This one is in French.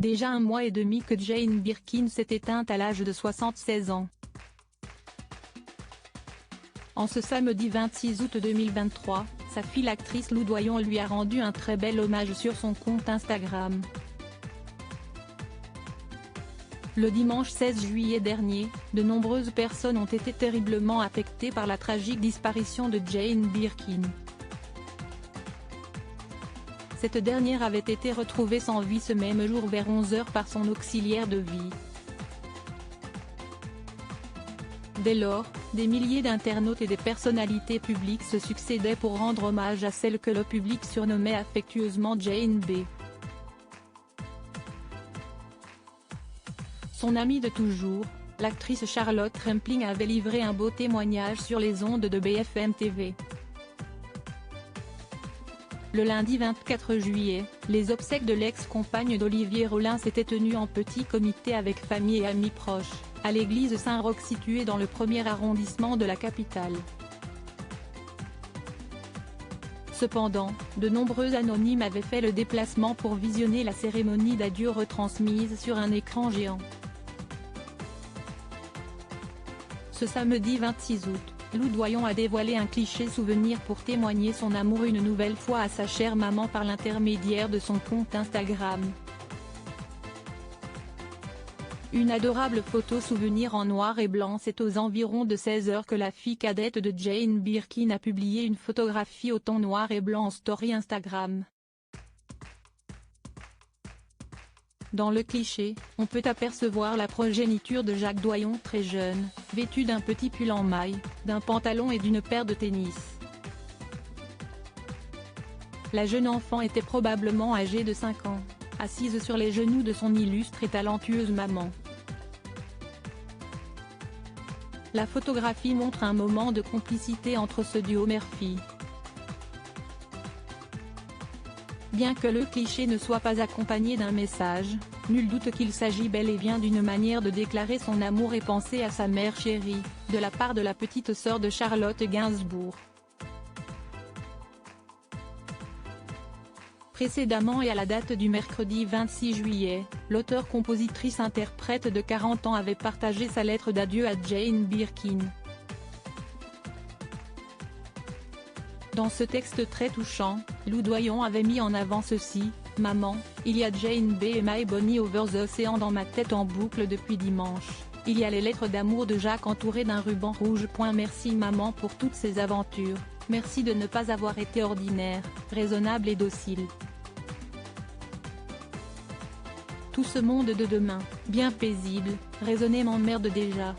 déjà 1 mois et demi que Jane Birkin s'est éteinte à l'âge de 76 ans. En ce samedi 26 août 2023, sa fille l'actrice Lou Doyon lui a rendu un très bel hommage sur son compte Instagram. Le dimanche 16 juillet dernier, de nombreuses personnes ont été terriblement affectées par la tragique disparition de Jane Birkin. Cette dernière avait été retrouvée sans vie ce même jour vers 11 h par son auxiliaire de vie. Dès lors, des milliers d'internautes et des personnalités publiques se succédaient pour rendre hommage à celle que le public surnommait affectueusement Jane B. Son amie de toujours, l'actrice Charlotte Rampling avait livré un beau témoignage sur les ondes de BFM TV. Le lundi 24 juillet, les obsèques de l'ex-compagne d'Olivier Rollin s'étaient tenues en petit comité avec famille et amis proches, à l'église Saint-Roch située dans le 1er arrondissement de la capitale. Cependant, de nombreux anonymes avaient fait le déplacement pour visionner la cérémonie d'adieu retransmise sur un écran géant. Ce samedi 26 août, Lou Doyon a dévoilé un cliché souvenir pour témoigner son amour une nouvelle fois à sa chère maman par l'intermédiaire de son compte Instagram. Une adorable photo souvenir en noir et blanc. C'est aux environs de 16 h que la fille cadette de Jane Birkin a publié une photographie au ton noir et blanc en story Instagram. Dans le cliché, on peut apercevoir la progéniture de Jacques Doyon très jeune, vêtu d'un petit pull en maille, d'un pantalon et d'une paire de tennis. La jeune enfant était probablement âgée de 5 ans, assise sur les genoux de son illustre et talentueuse maman. La photographie montre un moment de complicité entre ce duo mère-fille. Bien que le cliché ne soit pas accompagné d'un message, nul doute qu'il s'agit bel et bien d'une manière de déclarer son amour et penser à sa mère chérie, de la part de la petite sœur de Charlotte Gainsbourg. Précédemment et à la date du mercredi 26 juillet, l'auteure-compositrice-interprète de 40 ans avait partagé sa lettre d'adieu à Jane Birkin. Dans ce texte très touchant, Lou Doyon avait mis en avant ceci: « Maman, il y a Jane B et My Bonnie over the Ocean dans ma tête en boucle depuis dimanche. Il y a les lettres d'amour de Jacques entourées d'un ruban rouge. Merci maman pour toutes ces aventures, merci de ne pas avoir été ordinaire, raisonnable et docile. Tout ce monde de demain, bien paisible, raisonnait m'emmerde déjà.